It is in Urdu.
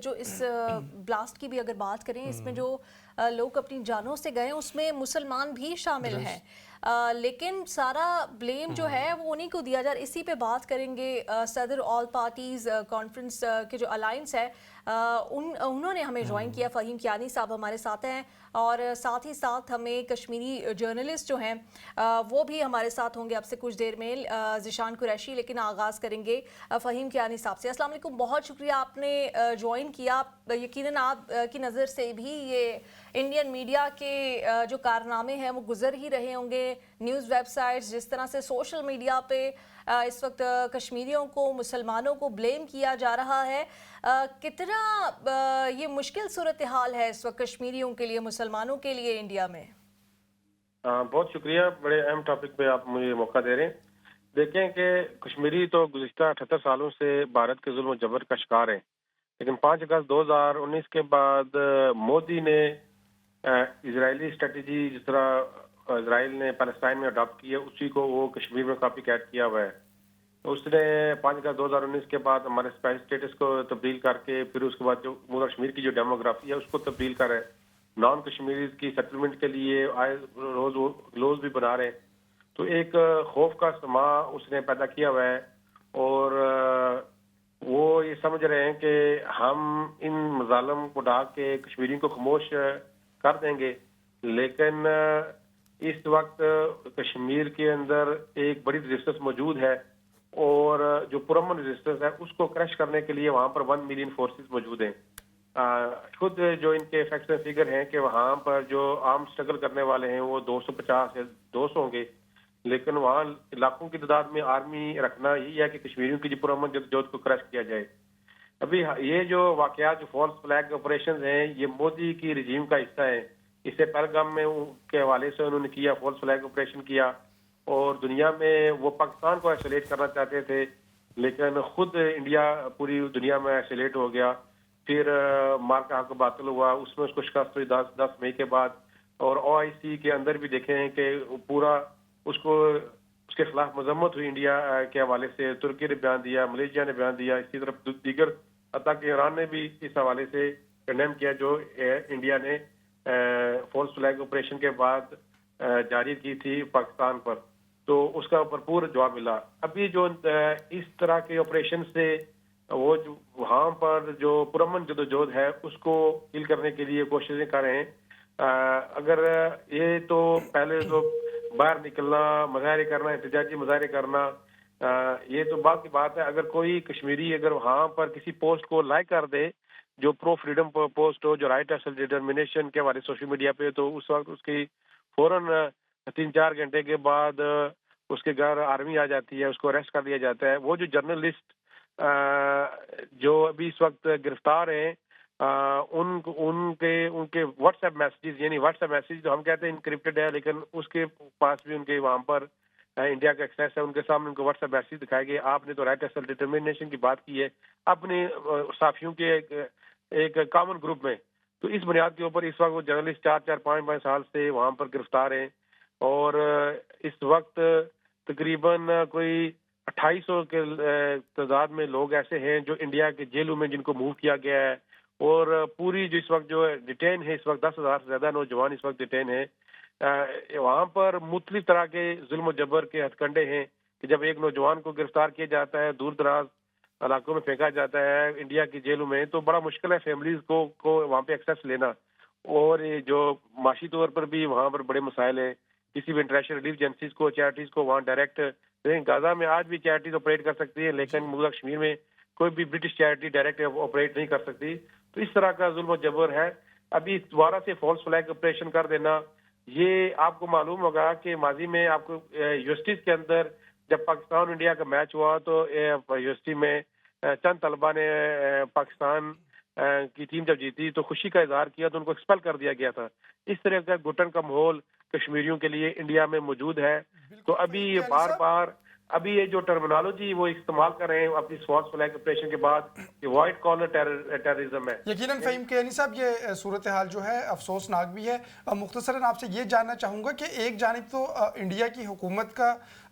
جو اس بلاسٹ کی بھی اگر بات کریں، اس میں جو لوگ اپنی جانوں سے گئے اس میں مسلمان بھی شامل ہیں، لیکن سارا بلیم جو ہے وہ انہی کو دیا جا رہا ہے۔ اسی پہ بات کریں گے۔ صدر آل پارٹیز کانفرنس کے جو الائنس ہے انہوں نے ہمیں جوائن کیا، فہیم کیانی صاحب ہمارے ساتھ ہیں، اور ساتھ ہی ساتھ ہمیں کشمیری جرنلسٹ جو ہیں وہ بھی ہمارے ساتھ ہوں گے اب سے کچھ دیر میں، ذیشان قریشی۔ لیکن آغاز کریں گے فہیم کیانی صاحب سے۔ السلام علیکم، بہت شکریہ آپ نے جوائن کیا۔ یقیناً آپ کی نظر سے بھی یہ انڈین میڈیا کے جو کارنامے ہیں وہ گزر ہی رہے ہوں گے، نیوز ویب سائٹس جس طرح سے سوشل میڈیا پہ اس وقت کشمیریوں کو، مسلمانوں کو بلیم کیا جا رہا ہے، کتنا یہ مشکل صورتحال ہے اس وقت کشمیریوں کے لیے، مسلمانوں کے لیے انڈیا میں؟ بہت شکریہ، بڑے اہم ٹاپک پہ آپ مجھے موقع دے رہے ہیں۔ دیکھیں کہ کشمیری تو گزشتہ 78 سالوں سے بھارت کے ظلم و جبر کا شکار ہیں، لیکن 5 اگست 2019 کے بعد مودی نے اسرائیلی اسٹریٹجی جس طرح اسرائیل نے پیلسٹائن میں اڈاپٹ کی ہے، اسی کو وہ کشمیر میں کاپی کیٹ کیا ہوا ہے۔ اس نے 5 اگست 2019 کے بعد ہمارے اسپیس اسٹیٹس کو تبدیل کر کے پھر اس کے بعد جو جموں کشمیر کی جو ڈیموگرافی ہے اس کو تبدیل کر ہے، نان کشمیریز کی سیٹلمنٹ کے لیے آئے روز لوز بھی بنا رہے ہیں۔ تو ایک خوف کا سما اس نے پیدا کیا ہوا ہے، اور وہ یہ سمجھ رہے ہیں کہ ہم ان مظالم کو ڈھانپ کے کشمیریوں کو خاموش کر دیں گے، لیکن اس وقت کشمیر کے اندر ایک بڑی ریزسٹنس موجود ہے، اور جو پرامن ریزسٹنس ہے اس کو کریش کرنے کے لیے وہاں پر 1 ملین فورسز موجود ہیں۔ خود جو ان کے فیکٹر فگر ہیں کہ وہاں پر جو عام سٹرگل کرنے والے ہیں وہ 250 یا 200 ہوں گے، لیکن وہاں لاکھوں کی تعداد میں آرمی رکھنا یہی ہے کہ کشمیریوں کی جو پرامن جدوجہد کو کریش کیا جائے۔ ابھی یہ جو واقعات جو فالس فلیگ آپریشنز ہیں یہ مودی کی رجیم کا حصہ ہے۔ اس سے پہلگام میں کے حوالے سے انہوں نے کیا، فالس فلیگ آپریشن کیا، اور دنیا میں وہ پاکستان کو آئسولیٹ کرنا چاہتے تھے، لیکن خود انڈیا پوری دنیا میں آئسولیٹ ہو گیا۔ پھر مارکا حق باطل ہوا، اس میں اس کو شکست ہوئی 10 مئی کے بعد، اور او آئی سی کے اندر بھی دیکھے ہیں کہ پورا اس کے خلاف مذمت ہوئی انڈیا کے حوالے سے۔ ترکی نے بیان دیا، ملیشیا نے بیان دیا، اسی طرح دیگر حتیٰ کہ ایران نے بھی اس حوالے سے کنڈیم کیا جو انڈیا نے فالس فلیگ آپریشن کے بعد جاری کی تھی پاکستان پر، تو اس کا بھرپور جواب ملا۔ ابھی جو اس طرح کے آپریشن سے وہ جو وہاں پر جو پرامن جدوجہد ہے اس کو کل کرنے کے لیے کوششیں کر رہے ہیں۔ اگر یہ تو پہلے تو باہر نکلنا، مظاہرے کرنا، احتجاجی مظاہرے کرنا، یہ تو بات کی بات ہے۔ اگر کوئی کشمیری اگر وہاں پر کسی پوسٹ کو لائک کر دے جو پرو فریڈم پوسٹ ہو، جو رائٹ آف سیلف ڈٹرمنیشن کے والے سوشل میڈیا پہ، تو اس وقت اس کی فوراً 3-4 گھنٹے کے بعد اس کے گھر آرمی آ جاتی ہے، اس کو اریسٹ کر دیا جاتا ہے۔ وہ جو جرنلسٹ جو ابھی اس وقت گرفتار ہیں، ان کے واٹس ایپ میسیجز، یعنی واٹس ایپ میسیج جو ہم کہتے ہیں انکرپٹڈ ہے، لیکن اس کے پاس بھی ان کے وہاں پر انڈیا کا ایکسیس ہے، ان کے سامنے ان کو واٹس ایپ میسیج دکھائے گئے۔ آپ نے تو رائٹ آف سیلف ڈٹرمنیشن کی بات کی ہے اپنے صحافیوں کے ایک کامن گروپ میں، تو اس بنیاد کے اوپر اس وقت وہ جرنلسٹ 4-5 سال سے وہاں پر گرفتار ہیں، اور اس وقت تقریباً کوئی 2800 کے تعداد میں لوگ ایسے ہیں جو انڈیا کے جیلوں میں جن کو موو کیا گیا ہے، اور پوری جو اس وقت جو ڈیٹین ہے، اس وقت 10,000 سے زیادہ نوجوان اس وقت ڈیٹین ہیں۔ وہاں پر مختلف طرح کے ظلم و جبر کے ہتھ کنڈے ہیں کہ جب ایک نوجوان کو گرفتار کیا جاتا ہے، دور دراز علاقوں میں پھینکا جاتا ہے انڈیا کی جیلوں میں، تو بڑا مشکل ہے فیملیز کو وہاں پہ ایکسیس لینا، اور جو معاشی طور پر بھی وہاں پر بڑے مسائل ہیں۔ کسی بھی انٹرنیشنل ریلیف ایجنسیز کو، چیریٹیز کو وہاں ڈائریکٹ، غازہ میں آج بھی چیریٹیز آپریٹ کر سکتی ہے، لیکن مغرب کشمیر میں کوئی بھی برٹش چیریٹی ڈائریکٹ آپریٹ نہیں کر سکتی۔ تو اس طرح کا ظلم و جبر ہے۔ ابھی دوبارہ سے فالس فلیگ آپریشن کر دینا، یہ آپ کو معلوم ہوگا کہ ماضی میں آپ کو یونیورسٹیز کے اندر جب پاکستان اور انڈیا کا میچ ہوا تو یونیورسٹی میں چند طلبہ نے پاکستان کی ٹیم جب جیتی تو خوشی کا اظہار کیا تو ان کو ایکسپیل کر دیا گیا تھا۔ اس طرح کا گھٹن کا ماحول کشمیریوں کے لیے انڈیا میں موجود ہے۔ تو ابھی یہ بار بار ابھی یہ جو ٹرمینالوجی وہ استعمال کر رہے ہیں اپنی فالس فلیگ آپریشن کے بعد، یہ وائٹ کالر ٹیررزم ہے۔ یقیناً فہیم کیانی صاحب یہ صورتحال جو ہے افسوسناک بھی ہے۔ مختصراً آپ سے یہ جاننا چاہوں گا کہ ایک جانب تو انڈیا کی حکومت کا